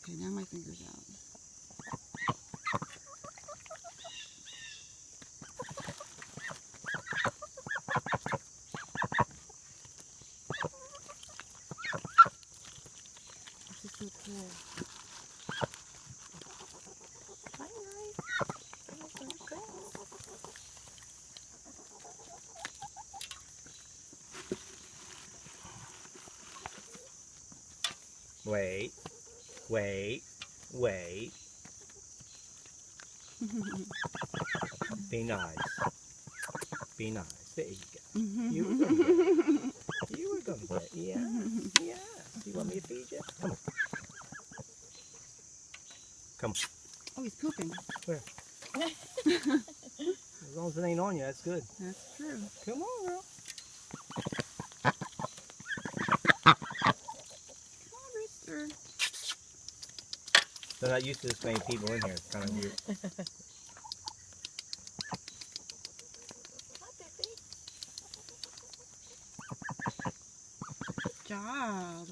Okay, now my finger's out. This is so cool. Hi, guys. Wait. Wait. Wait. Be nice. Be nice. There you go. You were going to get it. You were going to get it. Yeah. Yeah. Do you want me to feed you? Come on. Come on. Oh, he's pooping. Where? As long as it ain't on you, that's good. That's true. Come on, girl. Come on, Rooster. They're not used to this many people in here. It's kind of weird. Hi, baby. Good job.